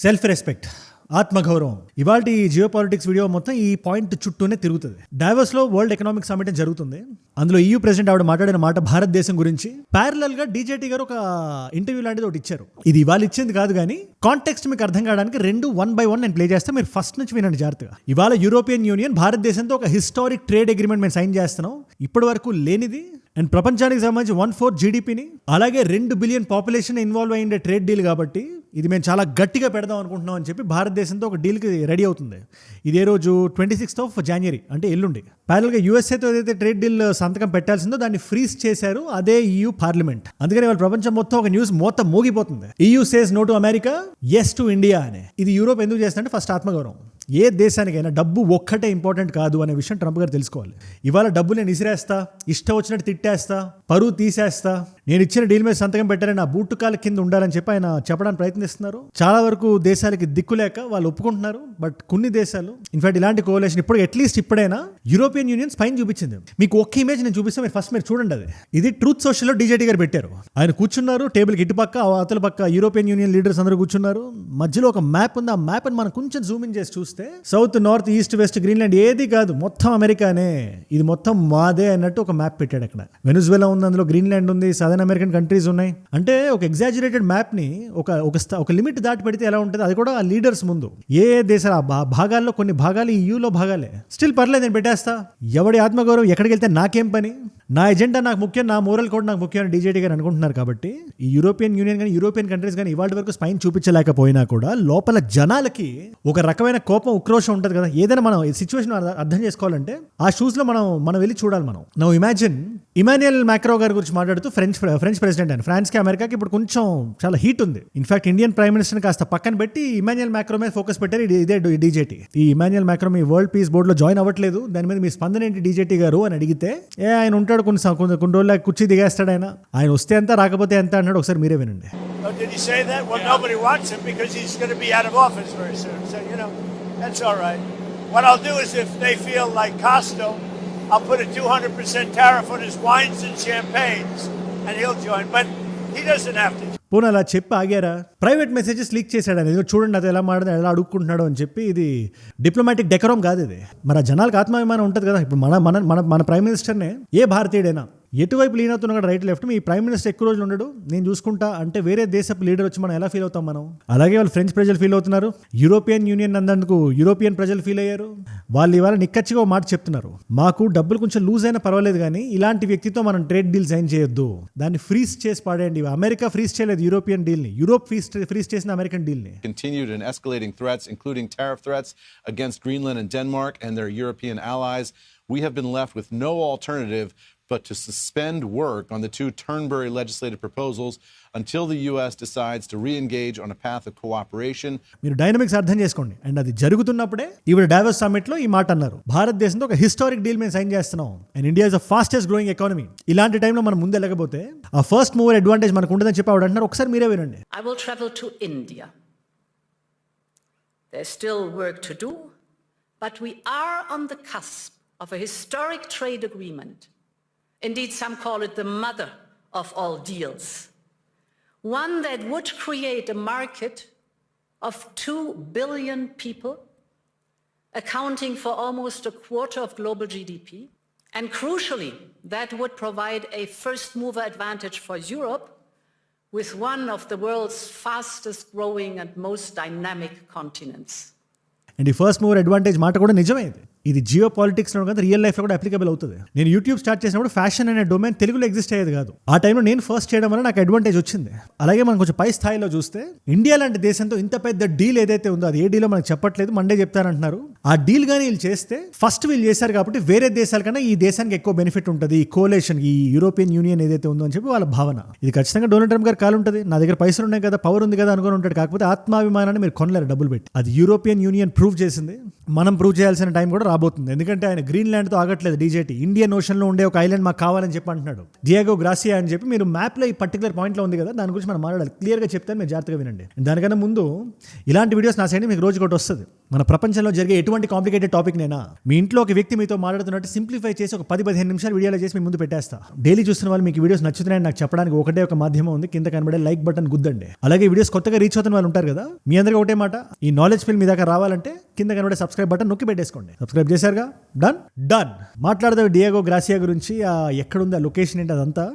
Self respect, ఆత్మగౌరవం. ఇవాళ ఈ జియో పాలిటిక్స్ వీడియో మొత్తం ఈ పాయింట్ చుట్టూనే తిరుగుతుంది. డావోస్లో వరల్డ్ ఎకనామిక్ సమిట్ జరుగుతుంది. అందులో EU ప్రెసిడెంట్ ఆవిడ మాట్లాడిన మాట భారతదేశం గురించి. ప్యారలల్ గా DJT గారు ఒక ఇంటర్వ్యూ లాంటిది ఒకటి ఇచ్చారు. ఇది ఇవాళ ఇచ్చింది కాదు కానీ కాంటెక్స్ట్ మీకు అర్థం కావడానికి 2 1 by 1 నేను ప్లే చేస్తే మీరు ఫస్ట్ నుంచి వినండి జాగ్రత్తగా. ఇవాళ యూరోపియన్ యూనియన్ భారతదేశంతో ఒక హిస్టారిక్ ట్రేడ్ అగ్రిమెంట్ మేము సైన్ చేస్తున్నాం. ఇప్పటి వరకు లేనిది అండ్ ప్రపంచానికి సంబంధించి 1/4 జీడిపిని అలాగే 2 బిలియన్ పాపులేషన్ ఇన్వాల్వ్ అయ్యే ట్రేడ్ డీల్ కాబట్టి ఇది మేము చాలా గట్టిగా పెడదాం అనుకుంటున్నాం అని చెప్పి భారతదేశంతో ఒక డీల్కి రెడీ అవుతుంది. ఇదే రోజు 26th January అంటే ఎల్లుండి. ప్యారల్గా USA-తో ఏదైతే ట్రేడ్ డీల్ సంతకం పెట్టాల్సిందో దాన్ని ఫ్రీజ్ చేశారు అదే EU పార్లమెంట్. అందుకని వాళ్ళ ప్రపంచం మొత్తం ఒక న్యూస్ మొత్తం మోగిపోతుంది. EU says no to America, yes to India అని. ఇది యూరోప్ ఎందుకు చేస్తుందంటే ఫస్ట్ ఆత్మగౌరవం. ఏ దేశానికైనా డబ్బు ఒక్కటే ఇంపార్టెంట్ కాదు అనే విషయం ట్రంప్ గారు తెలుసుకోవాలి. ఇవాళ డబ్బు నేను ఇసిరేస్తా, ఇష్టం వచ్చినట్టు తిట్టేస్తా, పరువు తీసేస్తా, నేను ఇచ్చిన డీల్ మీద సంతకం పెట్టారని నా బూటు కాల కింద ఉండాలని చెప్పి ఆయన చెప్పడానికి ప్రయత్నిస్తున్నారు. చాలా వరకు దేశాలకి దిక్కులేక వాళ్ళు ఒప్పుకుంటున్నారు. బట్ కొన్ని దేశాలు ఇన్ఫాక్ట్ ఇలాంటి కోలేషన్ ఇప్పుడు అట్లీస్ట్ ఇప్పుడైనా యూరోపియన్ యూనియన్ స్పైన్ చూపించింది. మీకు ఒక్క ఇమేజ్ నేను చూపిస్తే మీరు చూడండి. ఇది ట్రూత్ సోషల్లో DJT గారు పెట్టారు. ఆయన కూర్చున్నారు టేబుల్కి ఇటు పక్క అవతల పక్క యూరోపియన్ యూనియన్ లీడర్స్ అందరూ కూర్చున్నారు. మధ్యలో ఒక మ్యాప్ ఉంది. ఆ మ్యాప్ ని మనం కొంచెం జూమ్ ఇన్ చేసి చూస్తే south, north, east, west, Greenland ఏది కాదు, మొత్తం అమెరికానే, ఇది మొత్తం మాదే అన్నట్టు ఒక మ్యాప్ పెట్టాడు. అక్కడ వెనుజువేలా ఉంది, అందులో గ్రీన్లాండ్ ఉంది, సదర్న్ అమెరికన్ కంట్రీస్ ఉన్నాయి. అంటే ఒక ఎగ్జాజరేటెడ్ మ్యాప్ ని ఒక లిమిట్ దాటి పెడితే ఎలా ఉంటుంది, అది కూడా ఆ లీడర్స్ ముందు. ఏ దేశాల భాగాల్లో కొన్ని భాగాలు EUలో భాగాలే, స్టిల్ పర్లేదు నేను పెట్టేస్తా, ఎవడి ఆత్మగౌరవం ఎక్కడికి వెళ్తే నాకేం పని, నా ఎజెండా నాకు ముఖ్యం, నా మోరల్ కోడ్ నాకు ముఖ్యం అని DJT గారు అనుకుంటున్నారు. కాబట్టి ఈ యూరోపియన్ యూనియన్ కానీ యూరోపియన్ కంట్రీస్ కానీ ఇవాళ వరకు స్పైన్ చూపించలేకపోయినా కూడా లోపల జనాలకి ఒక రకమైన కోపం, ఉక్రోషం ఉంటుంది కదా. ఏదైనా మనం సిచ్యువేషన్ అర్థం చేసుకోవాలంటే ఆ షూస్ లో మనం వెళ్ళి చూడాలి. మనం నౌ ఇమాజిన్ ఇమాన్యుయల్ మ్యాక్రో గారి గురించి మాట్లాడుతూ ఫ్రెంచ్ ప్రెసిడెంట్ అని. ఫ్రాన్స్ కి అమెరికాకి ఇప్పుడు కొంచెం చాలా హీట్ ఉంది. ఇన్ఫాక్ట్ ఇండియన్ ప్రైమ్ మినిస్టర్ కాస్త పక్కన పెట్టి ఇమాన్యుయల్ మ్యాక్రో మీద ఫోకస్ పెట్టారు ఇదే DJT. ఈ ఇమాన్యుయల్ మ్యాక్రో మీ వరల్డ్ పీస్ బోర్డ్ లో జాయిన్ అవ్వట్లేదు, దాని మీద మీ స్పందన ఏంటి DJT గారు అని అడిగితే ఆయన ఉంటాడు కొన్ని రోజులు కుర్చీ దిగేస్తాడు. ఆయన వస్తే ఎంత రాకపోతే ఎంత అన్నాడు. ఒకసారి మీరే వినండి. Did he say that? Well, nobody wants him because he's going to be out of office very soon. So, that's all right. What I'll do is if they feel like Costo, I'll put a 200% tariff on his wines and champagnes and he'll join. But he doesn't have to. పోనీ అలా చెప్పి ఆగారా? Private messages leak చేశాడు అనేది. చూడండి అది ఎలా మాట్లాడు, ఎలా అడుక్కుంటున్నాడు అని చెప్పి. ఇది డిప్లొమాటిక్ డెకరం కాదు ఇది. మరి ఆ జనాలకు ఆత్మాభిమానం ఉంటుంది కదా. ఇప్పుడు మన ప్రైమ్ మినిస్టర్నే ఏ భారతీయుడైనా ఎటువైపు లీన్ అవుతున్నా కూడా రైట్ లెఫ్ట్, మీ ప్రైమ్ మినిస్టర్ ఎక్కువ రోజులు ఉండడు, నేను చూసుకుంటా అంటే వేరే దేశపు లీడర్ వచ్చి మనం ఎలా ఫీల్ అవుతాం మనం. అలాగే వాళ్ళు ఫ్రెంచ్ ప్రజలు ఫీల్ అవుతున్నారు, యూరోపియన్ యూనియన్ అందందుకు యూరోపియన్ ప్రజలు ఫీల్ అయ్యారు. వాళ్ళు ఇవాళ నిక్కచ్చిగా మాట చెప్తున్నారు, మాకు డబ్బులు కొంచెం లూజ్ అయినా పర్వాలేదు కానీ ఇలాంటి వ్యక్తితో మనం ట్రేడ్ డీల్ సైన్ చేయొద్దు, దాన్ని ఫ్రీజ్ చేసి పాడేయండి. అమెరికా ఫ్రీజ్ చేయలేదు యూరోపియన్ డీల్ ని, యూరోప్ ఫ్రీజ్ చేసిన అమెరికన్ డీల్ ని. Continued and escalating threats, including tariff threats against Greenland and Denmark and their European allies. We have been left with no alternative but to suspend work on the 2 Turnbury legislative proposals until the US decides to re-engage on a path of cooperation. మీరు dynamics అర్థం చేసుకోండి. And అది జరుగుతున్నప్పుడే ఇవాళ Davos summit లో ఈ మాట అన్నారు, భారతదేశంతో ఒక హిస్టారిక్ డీల్ మేము సైన్ చేస్తున్నాం and India is the fastest growing economy. ఇలాంటి టైంలో మనం ముందు వెళ్ళకపోతే ఆ ఫస్ట్ మూవర్ అడ్వాంటేజ్ మనకు ఉండదని చెప్పి ఆవిడ అంటున్నారు. ఒకసారి మీరే వినండి. I will travel to India. There's still work to do, but we are on the cusp of a historic trade agreement. Indeed, some call it the mother of all deals. One that would create a market of 2 billion people, accounting for almost a quarter of global GDP. And crucially, that would provide a first mover advantage for Europe with one of the world's fastest growing and most dynamic continents. And the first mover advantage మాట కూడా నిజమే. ఇది geo politics లో కాదు, real life లో కూడా applicable అవుతుంది. నేను యూట్యూబ్ స్టార్ట్ చేసినప్పుడు ఫ్యాషన్ అనే డొమైన్ తెలుగులో ఎగ్జిస్ట్ అయ్యేది కాదు. ఆ టైంలో నేను ఫస్ట్ చేయడం వల్ల నాకు అడ్వాంటేజ్ వచ్చింది. అలాగే మనం కొంచెం పై స్థాయిలో చూస్తే ఇండియా లాంటి దేశంతో ఇంత పెద్ద డీల్ ఏదైతే ఉందో అది ఏ డీలో మనకు చెప్పట్లేదు, మండే చెప్తారంటున్నారు. ఆ డీల్ కానీ వీళ్ళు చేస్తే ఫస్ట్ వీళ్ళు చేశారు కాబట్టి వేరే దేశాల కన్నా ఈ దేశానికి ఎక్కువ బెనిఫిట్ ఉంటుంది, ఈ కోలేషన్, ఈ యూరోపియన్ యూనియన్ ఏదైతే ఉందో అని చెప్పి వాళ్ళ భావన. ఇది ఖచ్చితంగా డొనాల్డ్ ట్రంప్ గారు కాలు ఉంటుంది, నా దగ్గర పైసలు ఉన్నాయి కదా, పవర్ ఉంది కదా అనుకుని ఉంటాడు. కాకపోతే ఆత్మాభిమానాన్ని మీరు కొనలేరు డబ్బులు పెట్టి. అది యూరోపియన్ యూనియన్ ప్రూవ్ చేసింది, మనం ప్రూవ్ చేయాల్సిన టైం కూడా రాబోతుంది. ఎందుకంటే ఆయన గ్రీన్లాండ్ తో ఆగట్లేదు. DJT ఇండియన్ ఓషన్ లో ఉండే ఒక ఐలాండ్ మాకు కావాలని చెప్పి అంటున్నాడు. డియాగో గ్రాసియా అని చెప్పి మీరు మ్యాప్ లో ఈ పర్టికులర్ పాయింట్ లో ఉంది కదా, దాని గురించి మనం మాట్లాడాలి. క్లియర్ గా చెప్తాను, మీరు జాగ్రత్తగా వినండి. దానికన్నా ముందు ఇలాంటి వీడియోస్ నా సైడ్ మీకు రోజు ఒకటి వస్తుంది. మన ప్రపంచంలో జరిగే ఎటువంటి కాంప్లికేటెడ్ టాపిక్ నేనా మీ ఇంట్లో ఒక వ్యక్తి మీతో మాట్లాడుతున్నట్టు సింప్లిఫై చేసి ఒక 10-15 నిమిషాలు వీడియోలో చేసి మీ ముందు పెట్టేస్తా. డైలీ చూస్తున్న వాళ్ళు మీకు వీడియోస్ నచ్చుతున్నాయని నాకు చెప్పడానికి ఒకటే ఒక మాధ్యమం ఉంది, కింద కనబడే లైక్ బటన్ గుద్దండి. అలాగే వీడియోస్ కొత్తగా రీచ్ అవుతున్న వాళ్ళు ఉంటారు కదా, మీ అందరికీ ఒకటే మాట, ఈ నాలెడ్జ్ ఫిల్ మీ దాకా రావాలంటే కింద కనబడే సబ్స్క్రైబ్ బటన్ నొక్కి పెట్టేసుకోండి. సబ్స్క్రైబ్ చేశారుగా, డన్. మాట్లాడదాం డియాగో గ్రాసియా గురించి. ఎక్కడుంది ఆ లొకేషన్ ఏంటి అదంతా,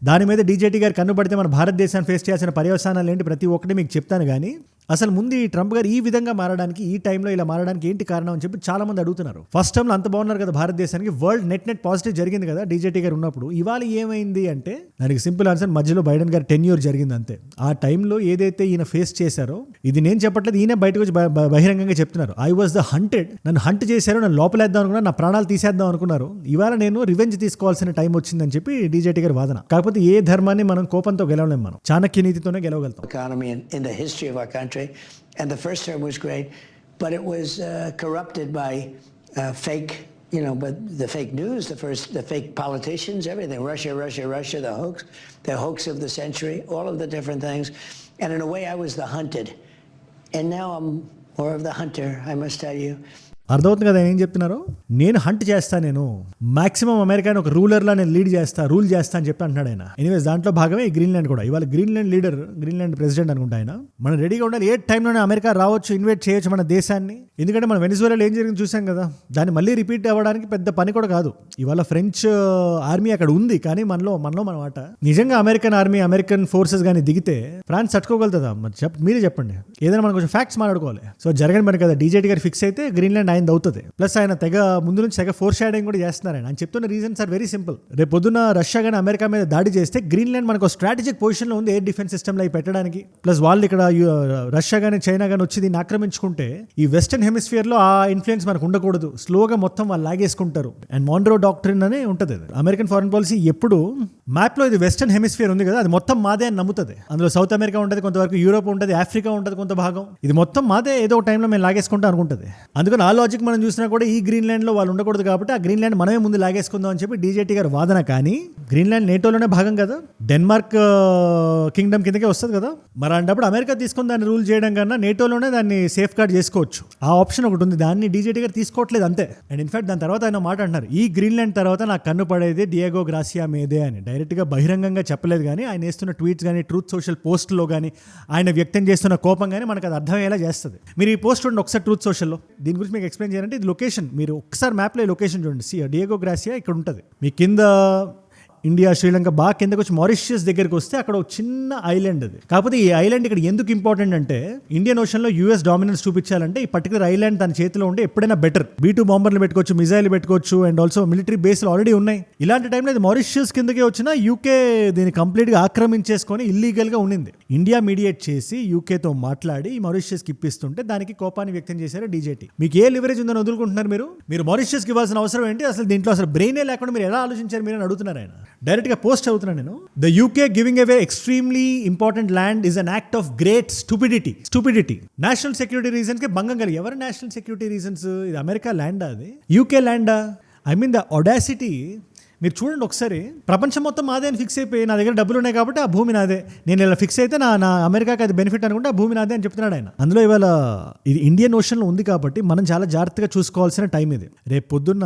దాని మీద డీజేటీ గారు కన్ను పడితే మన భారతదేశాన్ని ఫేస్ చేయాల్సిన పర్యవసానాలు ఏంటి ప్రతి ఒక్కటి మీకు చెప్తాను. కానీ అసలు ముందు ఈ ట్రంప్ గారు ఈ విధంగా మారడానికి, ఈ టైంలో ఇలా మారడానికి ఏంటి కారణం అని చెప్పి చాలా మంది అడుగుతున్నారు. ఫస్ట్ టైంలో అంత బాగున్నారు కదా భారతదేశానికి, వరల్డ్ నెట్ పాజిటివ్ జరిగింది కదా డీజేటీ గారు ఉన్నప్పుడు. ఇవాళ ఏమైంది అంటే దానికి సింపుల్ ఆన్సర్, మధ్యలో బైడెన్ గారు టెన్యూర్ జరిగింది అంతే. ఆ టైంలో ఏదైతే ఈయన ఫేస్ చేశారో, ఇది నేను చెప్పట్లేదు, ఈయన బయటకు వచ్చి బహిరంగంగా చెప్తున్నారు. ఐ వాజ్ ద హంటెడ్, నన్ను హంట్ చేశారు, నన్ను లోపలేద్దాం అనుకున్నారు, నా ప్రాణాలు తీసేద్దాం అనుకున్నారు, ఇవాళ నేను రివెంజ్ తీసుకోవాల్సిన టైం వచ్చిందని చెప్పి డీజేటీ గారి వాదన. కాకపోతే ఏ ధర్మాన్ని మనం కోపంతో గెలవలేం, మనం Chanakya నీతితోనే గెలవగలుగుతాం. Economy in the history of our country, and the first term was great, but it was corrupted by fake, but the fake news, the fake politicians, everything, Russia, the hoax of the century, all of the different things, and in a way I was the hunted, and now I'm more of the hunter, I must tell you. అర్థమవుతుంది కదా ఏం చెప్తున్నారు, నేను hunt చేస్తా, నేను maximum అమెరికాని ఒక రూలర్లా నేను rule చేస్తా అని చెప్పి అంటున్నాడు ఆయన. ఎనీవేస్ దాంట్లో భాగమే ఈ గ్రీన్లాండ్ కూడా. ఇవాళ గ్రీన్లాండ్ లీడర్, గ్రీన్లాండ్ ప్రెసిడెంట్ అనుకుంటా ఆయన. మనం రెడీగా ఉండాలి, ఏ టైంలోనే అమెరికా రావచ్చు, ఇన్వైట్ చేయొచ్చు మన దేశాన్ని. ఎందుకంటే మనం వెనిజువేలాలో ఏం జరిగింది చూసాం కదా, దాన్ని మళ్ళీ రిపీట్ అవ్వడానికి పెద్ద పని కూడా కాదు. ఇవాళ ఫ్రెంచ్ ఆర్మీ అక్కడ ఉంది, కానీ మనలో మన మాట. నిజంగా అమెరికన్ ఆర్మీ, అమెరికన్ ఫోర్సెస్ కానీ దిగితే ఫ్రాన్స్ తట్టుకోగలుగుతుందా? మరి మీరే చెప్పండి, ఏదైనా మనం కొంచెం ఫ్యాక్ట్స్ మాట్లాడుకోవాలి. సో జరగని పని కదా, డీజేటీ గారు ఫిక్స్ అయితే గ్రీన్లాండ్ ఆయన అవుతుంది. ప్లస్ ఆయన ముందు నుంచి తెగ ఫోర్ షాడోయింగ్ కూడా చేస్తున్నారు. ఆయన చెప్తున్న రీజన్స్ ఆర్ వెరీ సింపుల్. రేపు పొద్దున్న రష్యా కానీ అమెరికా మీద దాడి చేస్తే గ్రీన్లాండ్ మనకు స్ట్రాటజిక్ పొజిషన్లో ఉంది ఎయిర్ డిఫెన్స్ సిస్టమ్లో అవి పెట్టడానికి. ప్లస్ వాళ్ళు ఇక్కడ రష్యా కానీ చైనా కానీ వచ్చి దీన్ని ఆక్రమించుకుంటే ఈ వెస్టర్న్ హెమిస్ఫియర్లో ఆ ఇన్ఫ్లుయెన్స్ మనకు ఉండకూడదు, స్లోగా మొత్తం వాళ్ళు లాగేసుకుంటారు. అండ్ మాండ్రో డాక్ట్రిన్ అనే ఉంటుంది. అమెరికన్ ఫారెన్ పాలసీ ఎప్పుడు మ్యాప్లో ఇది వెస్టర్న్ హెమిస్ఫియర్ ఉంది కదా, అది మొత్తం మాదే అని నమ్ముతుంది. అందులో సౌత్ అమెరికా ఉంటుంది, కొంతవరకు యూరోప్ ఉంటుంది, ఆఫ్రికా ఉంటుంది కొంత భాగం, ఇది మొత్తం మాదే, ఏదో ఒక టైంలో మేము లాగేసుకుంటాం అనుకుంటుంది. అందుకని ఆ లాజిక్ మనం చూసినా కూడా ఈ గ్రీన్లాండ్లో వాళ్ళు ఉండకూడదు కాబట్టి ఆ గ్రీన్లాండ్ మనమే ముందు లాగేసుకుందాం అని చెప్పి డీజేటీ గారు వాదన. కానీ గ్రీన్లాండ్ నేటోలోనే భాగం కదా, డెన్మార్క్ కింగ్డమ్ కిందకే వస్తుంది కదా. మరి అలాంటప్పుడు అమెరికా తీసుకుని దాన్ని రూల్ చేయడం కన్నా నేటోలోనే దాన్ని సేఫ్ గార్డ్ చేసుకోవచ్చు. ఆ ఆప్షన్ ఒకటి ఉంది, దాన్ని డీజేటీ గారు తీసుకోవట్లేదు అంతే. అండ్ ఇన్ఫాక్ట్ దాని తర్వాత ఆయన మాట అంటున్నారు, ఈ గ్రీన్లాండ్ తర్వాత నాకు కన్ను పడేది డియాగో గ్రాసియా మీదే అని. డైరెక్ట్గా బహిరంగంగా చెప్పలేదు, కానీ ఆయన వేస్తున్న ట్వీట్స్ కానీ, ట్రూత్ సోషల్ పోస్ట్లో కానీ, ఆయన వ్యక్తం చేస్తున్న కోపం కానీ మనకు అది అర్థమయ్యేలా చేస్తుంది. మీరు ఈ పోస్ట్ చూడండి ఒకసారి ట్రూత్ సోషల్లో, దీని గురించి మీకు ఎక్స్ప్లెయిన్ చేయాలంటే ఇది లొకేషన్. మీరు ఒకసారి మ్యాప్లో లొకేషన్ చూడండి, డియాగో గ్రాసియా ఇక్కడ ఉంటుంది. మీ కింద ఇండియా, శ్రీలంక బాగా కిందకు వచ్చి మారిషియస్ దగ్గరికి వస్తే అక్కడ ఒక చిన్న ఐలాండ్ అది. కాకపోతే ఈ ఐలాండ్ ఇక్కడ ఎందుకు ఇంపార్టెంట్ అంటే, ఇండియన్ ఓషన్లో యూఎస్ డామినెన్స్ చూపించాలంటే ఈ పర్టికులర్ ఐలాండ్ తన చేతిలో ఉంటే ఎప్పుడైనా బెటర్. B-2 బాంబర్లు పెట్టుకోవచ్చు, మిజైల్ పెట్టుకోవచ్చు, అండ్ ఆల్సో మిలిటరీ బేస్లు ఆల్రెడీ ఉన్నాయి. ఇలాంటి టైంలో ఇది మారిషియస్ కిందకే వచ్చినా యూకే దీన్ని కంప్లీట్గా ఆక్రమించేసుకొని ఇల్లీగల్గా ఉండింది. ఇండియా మీడియేట్ చేసి యూకేతో మాట్లాడి ఈ మారిషియస్కి ఇప్పిస్తుంటే దానికి కోపాన్ని వ్యక్తం చేశారు డీజేటీ. మీకు ఏ లివరేజ్ ఉందని వదులుకుంటున్నారు మీరు మారిషియస్కి ఇవ్వాల్సిన అవసరం ఏంటి? అసలు దీంట్లో అసలు బ్రెయినే లేకుండా మీరు ఎలా ఆలోచించారు మీరు అని అడుగుతున్నారు ఆయన. డైరెక్ట్గా పోస్ట్ చదువుతున్నాను నేను. The UK giving away extremely important land is an act of great stupidity. National security reasons కి భంగం కలిగి. ఎవరు నేషనల్ సెక్యూరిటీ రీజన్స్? ఇది అమెరికా ల్యాండా, అది యూకే ల్యాండా? I mean the audacity. మీరు చూడండి ఒకసారి, ప్రపంచం మొత్తం మాదే అని ఫిక్స్ అయిపోయి, నా దగ్గర డబ్బులు ఉన్నాయి కాబట్టి ఆ భూమి నాదే, నేను ఇలా ఫిక్స్ అయితే నా అమెరికాకి అది బెనిఫిట్ అనుకుంటే ఆ భూమి నాదే అని చెప్తున్నాడు ఆయన. అందులో ఇవాళ ఇది ఇండియన్ ఓషన్లో ఉంది కాబట్టి మనం చాలా జాగ్రత్తగా చూసుకోవాల్సిన టైం ఇది. రేపు పొద్దున్న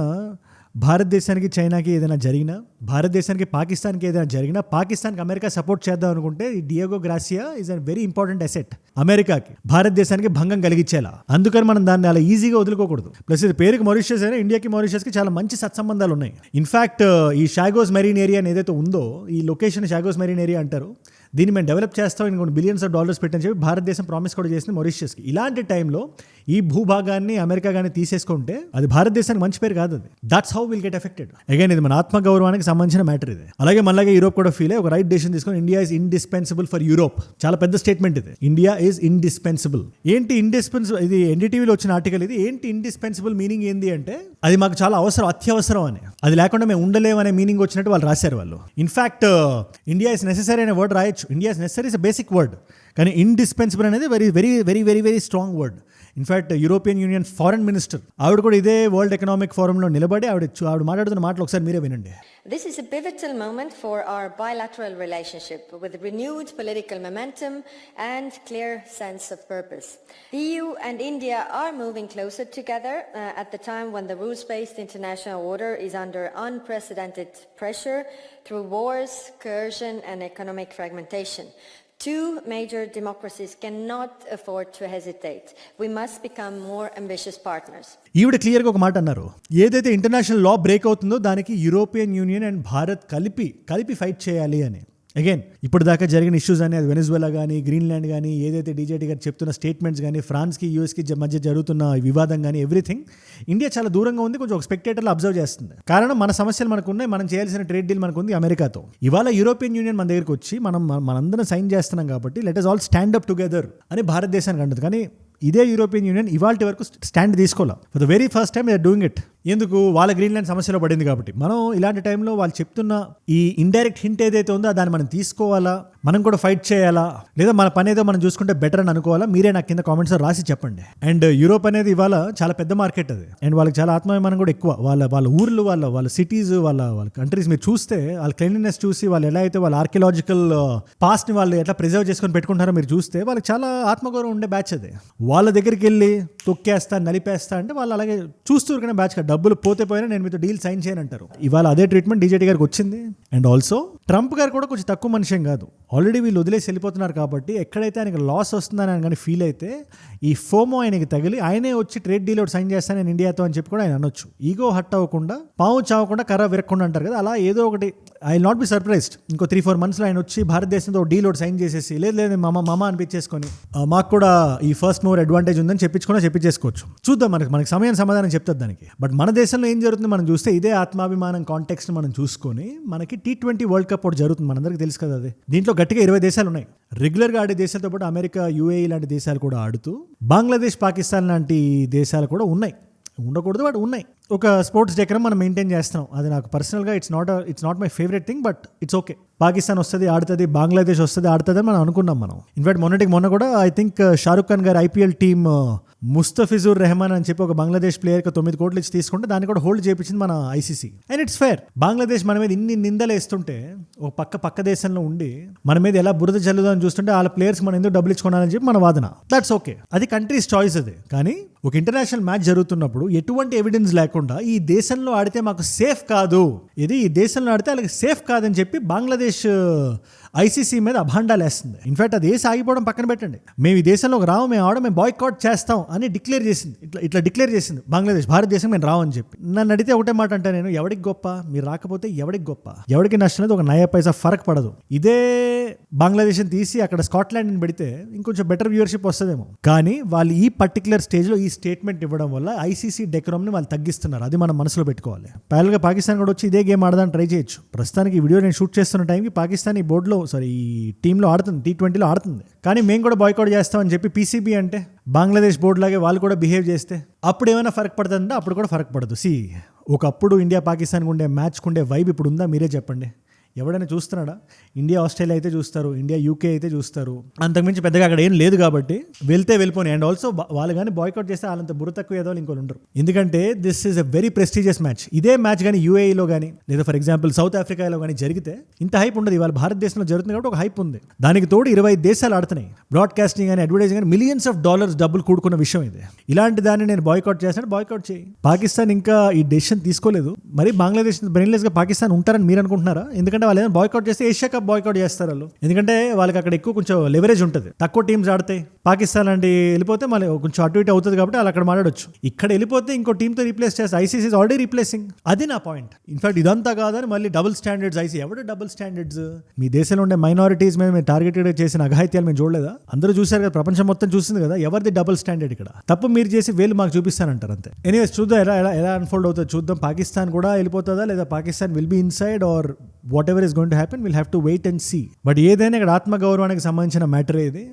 భారతదేశానికి చైనాకి ఏదైనా జరిగినా, భారతదేశానికి పాకిస్తాన్కి ఏదైనా జరిగినా, పాకిస్తాన్కి అమెరికా సపోర్ట్ చేద్దాం అనుకుంటే ఈ Diego Gracia is a very important asset అమెరికాకి, భారతదేశానికి భంగం కలిగించేలా. అందుకని మనం దాన్ని అలా ఈజీగా వదులుకోకూడదు. ప్లస్ ఇది పేరుకి మారిషియస్ అయినా ఇండియాకి మారిషియస్కి చాలా మంచి సత్సంబంధాలు ఉన్నాయి. ఇన్ఫాక్ట్ ఈ షాగోస్ మెరీన్ ఏరియా ఏదైతే ఉందో, ఈ లొకేషన్ షాగోస్ మెరీన్ ఏరియా అంటారు, దీన్ని మేము డెవలప్ చేస్తాం, ఇంకొన్ని బిలియన్స్ ఆఫ్ డాలర్స్ పెట్టని చెప్పి భారతదేశం ప్రామిస్ కూడా చేసింది మారిషియస్కి. ఇలాంటి టైంలో ఈ భూభాగాన్ని అమెరికా కానీ తీసేసుకుంటే అది భారతదేశానికి మంచి పేరు కాదు. అది that's how will get affected. Again ఇది మన ఆత్మగౌరవానికి సంబంధించిన మ్యాటర్ ఇది. అలాగే మనలాగే యూరోప్ కూడా ఫీల్ అయ్యి ఒక రైట్ డెసిషన్ తీసుకొని India is indispensable for Europe. చాలా పెద్ద స్టేట్మెంట్ ఇది, ఇండియా ఈజ్ ఇండిస్పెన్సిబుల్. ఏంటి ఇండిస్పెన్సిబుల్? ఇది ఎన్డీటీవీలో వచ్చిన ఆర్టికల్ ఇది. ఏంటి ఇండిస్పెన్సిబుల్ మీనింగ్ ఏంది అంటే, అది మాకు చాలా అవసరం, అత్యవసరం అని. అది లేకుండా మేము ఉండలేమనే మీనింగ్ వచ్చినట్టు వాళ్ళు రాశారు వాళ్ళు. ఇన్ఫాక్ట్ ఇండియా ఇస్ నెసెసరీ అనే వర్డ్ రాయొచ్చు. India is necessary is a basic word, కానీ ఇండిస్పెన్సిబుల్ అనేది very very very very very strong word. In fact European union foreign minister ఆవిడ కూడా ఇదే వరల్డ్ ఎకనామిక్ ఫోరంలో నిలబడి ఆవిడ మాట్లాడుతున్న మాటలు ఒకసారి మీరే వినండి. This is a pivotal moment for our bilateral relationship with renewed political momentum and clear sense of purpose. The EU and India are moving closer together at the time when the rules-based international order is under unprecedented pressure through wars, coercion and economic fragmentation. Two major democracies cannot afford to hesitate. We must become more ambitious partners. ఈవిడ క్లియర్గా ఒక మాట అన్నారు, ఏదైతే international law break అవుతుందో దానికి European union and Bharat కలిపి fight చేయాలి అని. అగైన్ ఇప్పుడు దాకా జరిగిన ఇష్యూస్ అని, అది వెనిజువెలా కానీ, గ్రీన్లాండ్ కానీ, ఏదైతే డీజేటీ గారు చెప్తున్న స్టేట్మెంట్స్ కానీ, ఫ్రాన్స్కి యూఎస్కి మధ్య జరుగుతున్న వివాదం కానీ, ఎవ్రీథింగ్ ఇండియా చాలా దూరంగా ఉంది, కొంచెం ఒక స్పెక్టేటర్లో అబ్జర్వ్ చేస్తుంది. కారణం మన సమస్యలు మనకు ఉన్నాయి, మనం చేయాల్సిన ట్రేడ్ డీల్ మనకు ఉంది అమెరికాతో. ఇవాళ యూరోపియన్ యూనియన్ మన దగ్గరికి వచ్చి మనందరం సైన్ చేస్తున్నాం కాబట్టి let us all stand up together అని భారతదేశానికి అంటుంది. కానీ ఇదే యూరోపియన్ యూనియన్ ఇవాళ వరకు స్టాండ్ తీసుకోవాలి. For the very first time they are doing it. ఎందుకు? వాళ్ళ గ్రీన్లాండ్ సమస్యలో పడింది కాబట్టి. మనం ఇలాంటి టైంలో వాళ్ళు చెప్తున్న ఈ ఇండైరెక్ట్ హింట్ ఏదైతే ఉందో దాన్ని మనం తీసుకోవాలా, మనం కూడా ఫైట్ చేయాలా, లేదా మన పని ఏదో మనం చూసుకుంటే బెటర్ అని అనుకోవాలా? మీరే నాకు కింద కామెంట్స్ రాసి చెప్పండి. అండ్ యూరోప్ అనేది ఇవాళ చాలా పెద్ద మార్కెట్ అది, అండ్ వాళ్ళకి చాలా ఆత్మాభిమానం కూడా ఎక్కువ. వాళ్ళ ఊర్లు, వాళ్ళ సిటీస్, వాళ్ళ కంట్రీస్ మీరు చూస్తే వాళ్ళ క్లీన్లీనెస్ చూసి, వాళ్ళు ఎలా అయితే వాళ్ళ ఆర్కియలాజికల్ పాస్ట్ని వాళ్ళు ఎట్లా ప్రిజర్వ్ చేసుకొని పెట్టుకుంటారో మీరు చూస్తే వాళ్ళకి చాలా ఆత్మగౌరవం ఉండే బ్యాచ్ అది. వాళ్ళ దగ్గరికి వెళ్ళి తొక్కేస్తా, నలిపేస్తా అంటే వాళ్ళు అలాగే చూస్తూరుకునే బ్యాచ్ కాదు. డబ్బులు పోతే పోయినా నేను మీతో డీల్ సైన్ చేయను అంటారు. ఇవాళ అదే ట్రీట్మెంట్ డీజేటీ గారికి వచ్చింది. అండ్ ఆల్సో ట్రంప్ గారు కూడా కొంచెం తక్కువ మనిషి కాదు. ఆల్రెడీ వీళ్ళు వదిలేసి వెళ్ళిపోతున్నారు కాబట్టి ఎక్కడైతే ఆయనకి లాస్ వస్తుందని ఆయన కానీ ఫీల్ అయితే ఈ ఫోమో ఆయనకి తగిలి ఆయనే వచ్చి ట్రేడ్ డీల్ ఒకటి సైన్ చేస్తాను నేను ఇండియాతో అని చెప్పి కూడా ఆయన అనొచ్చు. ఈగో హట్ అవ్వకుండా, పావు చావకుండా కర్ర విరక్కుండా అంటారు కదా, అలా ఏదో ఒకటి I will not be surprised ఇంకో 3-4 monthsలో ఆయన వచ్చి భారతదేశంతో డీల్ ఒకటి సైన్ చేసేసి లేదు మామ అనిపించేసుకొని మాకు కూడా ఈ ఫస్ట్ మూవర్ అడ్వాంటేజ్ ఉందని చెప్పించేసుకోవచ్చు. చూద్దాం, మనకి సమయం సమాధానం చెప్తుంది దానికి. బట్ మన దేశంలో ఏం జరుగుతుంది మనం చూస్తే ఇదే ఆత్మాభిమానం కాంటెక్స్ట్ మనం చూసుకొని మనకి T20 వరల్డ్ కప్ ఒకటి జరుగుతుంది, మనందరికీ తెలుసు కదా. అది దీంట్లో గట్టిగా 20 దేశాలు ఉన్నాయి. రెగ్యులర్గా ఆడే దేశాలతో పాటు అమెరికా, UAE లాంటి దేశాలు కూడా ఆడుతూ, బంగ్లాదేశ్, పాకిస్తాన్ లాంటి దేశాలు కూడా ఉన్నాయి. ఉండకూడదు బట్ ఉన్నాయి. ఒక స్పోర్ట్స్ డెకరం మనం మెయింటైన్ చేస్తున్నాం. అది నాకు పర్సనల్గా it's not my favourite thing, but it's okay. Pakistan వస్తుంది ఆడుతుంది, బంగ్లాదేశ్ వస్తుంది ఆడుతుంది అని మనం అనుకున్నాం. ఇన్ఫాక్ట్ మొన్న కూడా ఐ థింక్ షారుఖ్ ఖాన్ గారు IPL టీమ్ ముస్తఫిజుర్ రెహమాన్ అని చెప్పి ఒక బంగ్లాదేశ్ ప్లేయర్కి 9 కోట్లు ఇచ్చి తీసుకుంటే దాన్ని కూడా హోల్డ్ చేయించింది మన ICC. And it's fair. Bangladesh మన మీద ఇన్ని నిందలు వేస్తుంటే ఒక పక్క దేశంలో ఉండి మన మీద ఎలా బురద జల్లుదని చూస్తుంటే వాళ్ళ ప్లేయర్స్ మనం ఎందుకు డబ్బులు ఇచ్చుకోవాలని చెప్పి మన వాదన. దట్స్ ఓకే, అది కంట్రీస్ చాయిస్. అది కానీ ఒక ఇంటర్నేషనల్ మ్యాచ్ జరుగుతున్నప్పుడు ఎటువంటి ఎవిడెన్స్ లేకుండా ఈ దేశంలో ఆడితే మాకు సేఫ్ కాదు, ఈ దేశంలో ఆడితే అలాగే సేఫ్ కాదని చెప్పి బంగ్లాదేశ్ ICC మీద అభాండాలు వేస్తుంది. ఇన్ఫాక్ట్ అది ఆగిపోవడం పక్కన పెట్టండి, మేము ఈ దేశంలోకి రావు, మేము ఆడ మేము బాయ్కాట్ చేస్తాం అని డిక్లేర్ చేసింది. ఇట్లా డిక్లేర్ చేసింది బంగ్లాదేశ్, భారతదేశం మేము రావని చెప్పి. నన్ను అడిగితే ఒకటే మాట అంటే, నేను ఎవరికి గొప్ప, మీరు రాకపోతే ఎవరికి గొప్ప, ఎవరికి నష్టం లేదు, ఒక నయా పైసా ఫరక్ పడదు. ఇదే బంగ్లాదేశ్ని తీసి అక్కడ స్కాట్లాండ్ని పెడితే ఇంకొంచెం బెటర్ వ్యూవర్షిప్ వస్తుందేమో. కానీ వాళ్ళు ఈ పర్టికులర్ స్టేజ్లో ఈ స్టేట్మెంట్ ఇవ్వడం వల్ల ICC డెకరంని వాళ్ళు తగ్గిస్తున్నారు. అది మనం మనసులో పెట్టుకోవాలి. ప్యారల్గా పాకిస్తాన్ కూడా వచ్చి ఇదే గేమ్ ఆడదాన్ని ట్రై చేయొచ్చు. ప్రస్తుతానికి ఈ వీడియో నేను షూట్ చేస్తున్న టైంకి పాకిస్తాన్ ఈ బోర్డులో ఈ టీంలో ఆడుతుంది, T20లో ఆడుతుంది. కానీ మేము కూడా బాయ్కాట్ చేస్తామని చెప్పి PCB అంటే బంగ్లాదేశ్ బోర్డు లాగే వాళ్ళు కూడా బిహేవ్ చేస్తే అప్పుడు ఏమైనా ఫరక్ పడుతుందంటే అప్పుడు కూడా ఫరక్ పడదు. ఒకప్పుడు ఇండియా పాకిస్తాన్కి ఉండే మ్యాచ్కి ఉండే వైబ్ ఇప్పుడు ఉందా? మీరే చెప్పండి. ఎవడైనా చూస్తున్నాడా? ఇండియా ఆస్ట్రేలియా అయితే చూస్తారు, ఇండియా UK అయితే చూస్తారు. అంతకుమించి పెద్దగా అక్కడ ఏం లేదు కాబట్టి వెళ్ళిపోయి. అండ్ ఆల్సో వాళ్ళు కానీ బాయ్కాట్ చేస్తే వాళ్ళంత బుర్ర తక్కువ ఏదో ఇంకోళ్ళు ఉండరు. ఎందుకంటే this is a very prestigious match. ఇదే మ్యాచ్ కానీ UAEలో కానీ లేదా ఫర్ ఎగ్జాంపుల్ సౌత్ ఆఫ్రికాలో కానీ జరిగితే ఇంత హైప్ ఉండదు. ఇవాళ భారతదేశంలో జరుగుతుంది కాబట్టి ఒక హైప్ ఉంది. దానికి తోడు 20 దేశాలు ఆడుతున్నాయి. బ్రాడ్కాస్టింగ్ కానీ అడ్వర్టైజింగ్ కానీ మిలియన్స్ ఆఫ్ డాలర్స్ డబ్బులు కూడుకున్న విషయం ఇది. ఇలాంటి దాన్ని నేను బాయ్కాట్ చేస్తాను, బాయ్కాట్ చేయి. పాకిస్తాన్ ఇంకా ఈ డెసిషన్ తీసుకోలేదు. మరి బంగ్లాదేశ్ బ్రెయిన్లెస్గా పాకిస్తాన్ ఉంటారని మీరు అనుకుంటున్నారా? ఎందుకంటే వాళ్ళు ఏదైనా బాయ్కాట్ చేస్తే ఏషియా కప్ బాయ్కాట్ చేస్తారు వాళ్ళు. ఎందుకంటే వాళ్ళకి అక్కడ ఎక్కువ కొంచెం లెవరేజ్ ఉంటుంది, తక్కువ టీమ్స్ ఆడతాయి. పాకిస్తాన్ లాంటి వెళ్ళిపోతే మళ్ళీ కొంచెం అటు ఇటు అవుతుంది కాబట్టి వాళ్ళు అక్కడ మాట్లాడొచ్చు. ఇక్కడ వెళ్ళిపోతే ఇంకో టీంతో రీప్లేస్ చేస్తే ICC ఇస్ ఆల్రెడీ రీప్లేసింగ్. అది నా పాయింట్. ఇన్ఫాక్ట్ ఇదంతా కాదని మళ్ళీ డబుల్ స్టాండర్డ్స్ ICC. ఎవడు డబుల్ స్టాండర్డ్స్? మీ దేశంలో ఉండే మైనారిటీస్ మీద మీరు టార్గెటెడ్ చేసిన అఘాయిత్యాలు మేము చూడలేదా? అందరూ చూశారు కదా, ప్రపంచం మొత్తం చూసింది కదా. ఎవరిది డబుల్ స్టాండర్డ్ ఇక్కడ? తప్పు మీరు చేసి వేలు మాకు చూపిస్తానంటారు అంతే. ఎనీవేస్ చూద్దాం ఎలా అన్ఫోల్డ్ అవుతుందో చూద్దాం. పాకిస్తాన్ కూడా వెళ్ళిపోతుందా లేదా Pakistan will be inside or whatever is going to happen, will have to wait and see. But ఏదైనా ఇక్కడ ఆత్మగౌరవానికి సంబంధించిన మ్యాటర్ ఇది.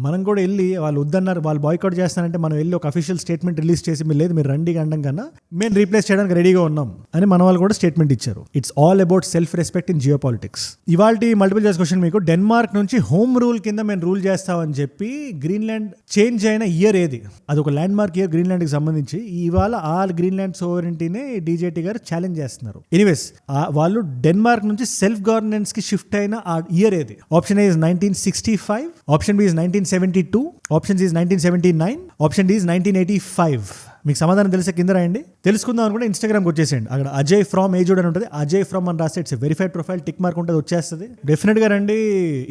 మనం కూడా వెళ్ళి వాళ్ళు వద్దన్నారు, వాళ్ళు బాయ్కాట్ చేస్తానంటే మనం వెళ్ళి ఒక అఫీషియల్ స్టేట్మెంట్ రిలీజ్ చేసి మీరు లేదు మీరు రండి అనడం కన్నా మేము రీప్లేస్ చేయడానికి రెడీగా ఉన్నాం అని మన వాళ్ళు కూడా స్టేట్మెంట్ ఇచ్చారు. It's all about self respect in geo politics. ఇవాళ మల్టిపుల్ చాయిస్ క్వశ్చన్ మీకు, డెన్మార్క్ నుంచి హోమ్ రూల్ కింద మేము రూల్ చేస్తామని చెప్పి గ్రీన్లాండ్ చేంజ్ అయిన ఇయర్ ఏది? అది ఒక ల్యాండ్ మార్క్ ఇయర్ గ్రీన్లాండ్కి సంబంధించి. ఇవాళ ఆ గ్రీన్లాండ్ సోవరెంటీనే డీజేటీ గారు ఛాలెంజ్ చేస్తున్నారు. ఎనీవేస్ వాళ్ళు డెన్మార్క్ నుంచి సెల్ఫ్ గవర్నెన్స్ కి షిఫ్ట్ అయిన ఆ ఇయర్ ఏది? Option A is 1965, option B is 1972, option C is 1979, option D is 1985. మీకు సమాధానం తెలిసే కింద రాయండి. తెలుసుకుందాం అనుకుంటే ఇన్స్టాగ్రామ్కి వచ్చేసేయండి. అక్కడ అజయ్ ఫ్రమ్ ఏజుడ్ అని ఉంటుంది. అజయ్ ఫ్రమ్ అని రాస్తే it's verified profile, tick mark ఉంటుంది, వచ్చేస్తుంది. డెఫినెట్గా రండి.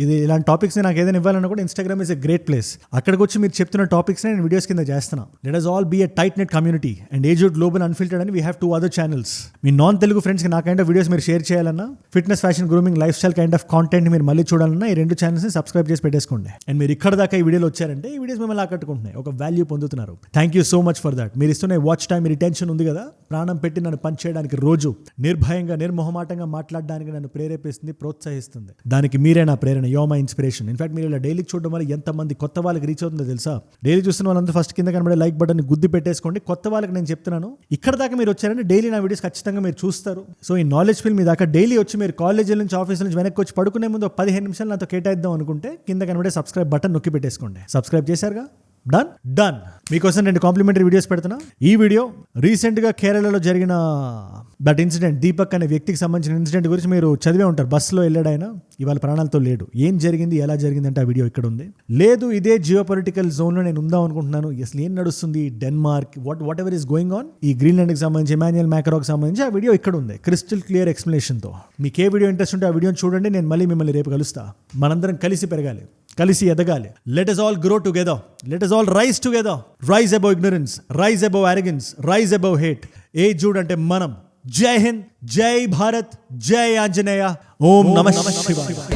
ఇది ఇలాంటి టాపిక్స్ నాకు ఏదైనా ఇవ్వాలన్నా కూడా Instagram is a great place. అక్కడికి వచ్చి మీరు చెప్తున్న టాపిక్స్ నేను వీడియోస్ కింద చేస్తున్నాను. Let us all be a tight knit community and aged global unfiltered అని వీ హ్యావ్ 2 other ఛానల్స్. మీ నాన్ తెలుగు ఫ్రెండ్స్కి నా కైండ్ ఆఫ్ వీడియోస్ మీరు షేర్ చేయాలన్నా, fitness, fashion, grooming, life style kind of content మీరు మళ్ళీ చూడాలన్నా ఈ 2 ఛానల్స్ని సబ్స్క్రైబ్ చేసి పెట్టేసుకోండి. అండ్ మీరు ఇక్కడ దాకా ఈ వీడియోలో వచ్చారంటే ఈ వీడియోస్ మిమ్మల్ని ఆకట్టుకుంటున్నాయి, ఒక వాల్యూ పొందుతున్నారు. Thank you so much for that. మీరు ఇస్తున్న వాచ్ టైం, మీ టెన్షన్ ఉంది కదా, ప్రాణం పెట్టి నన్ను పని చేయడానికి, రోజు నిర్భయంగా నిర్మోహమాటంగా మాట్లాడడానికి నన్ను ప్రేరేపిస్తుంది, ప్రోత్సహిస్తుంది. దానికి మీరే నా ప్రేరణ, యో మై ఇన్స్పిరేషన్. ఇన్ఫాక్ట్ మీరు ఇలా డైలీ చూడడం వల్ల ఎంతమంది కొత్త వాళ్ళకి రీచ్ అవుతుందో తెలుసా? డైలీ చూస్తున్న వాళ్ళంతా ఫస్ట్ కింద కనబడే లైక్ బటన్ గుద్ది పెట్టేసుకోండి. కొత్త వాళ్ళకి నేను చెప్తున్నాను, ఇక్కడ దాకా మీరు వచ్చారంటే డైలీ నా వీడియోస్ ఖచ్చితంగా మీరు చూస్తారు. సో ఈ నాలెడ్జ్ ఫీల్ మీ దాకా డైలీ వచ్చి మీరు కాలేజీల నుంచి, ఆఫీస్ నుంచి వెనక్కి వచ్చి పడుకునే ముందు 15 నిమిషాలు నాతో కేటాయిద్దాం అనుకుంటే కింద కనబడే సబ్స్క్రైబ్ బటన్ నొక్కి పెట్టేసుకోండి. సబ్స్క్రైబ్ చేశారుగా? డన్. మీకోసం 2 కాంప్లిమెంటరీ వీడియోస్ పెడుతున్నా. ఈ వీడియో రీసెంట్గా కేరళలో జరిగిన దట్ ఇన్సిడెంట్, దీపక్ అనే వ్యక్తికి సంబంధించిన ఇన్సిడెంట్ గురించి మీరు చదివే ఉంటారు. బస్సులో వెళ్ళాడైనా, ఇవాళ ప్రాణాలతో లేడు. ఏం జరిగింది, ఎలా జరిగింది అంటే ఆ వీడియో ఇక్కడ ఉంది. లేదు ఇదే జియో పొలిటికల్ జోన్లో నేను ఉందాం అనుకుంటున్నాను, అసలు ఏం నడుస్తుంది Denmark, what ever is going on, ఈ గ్రీన్లాండ్కి సంబంధించి, ఎమాన్యుయల్ మ్యాక్రాకి సంబంధించి ఆ వీడియో ఇక్కడ ఉంది క్రిస్టల్ క్లియర్ ఎక్స్ప్లెనేషన్తో. మీకు ఏ వీడియో ఇంట్రెస్ట్ ఉంటే ఆ వీడియోని చూడండి. నేను మళ్ళీ మిమ్మల్ని రేపు కలుస్తా. మనందరం కలిసి పెరగాలి, కలిసి ఎదగాలి. Let us all grow together. Let us all rise together. Rise above ignorance. Rise above arrogance. Rise above hate. ఏజుడ్ అంటే మనం. జై హింద్, జై భారత్, జై ఆంజనేయ. ఓం నమః శివాయ.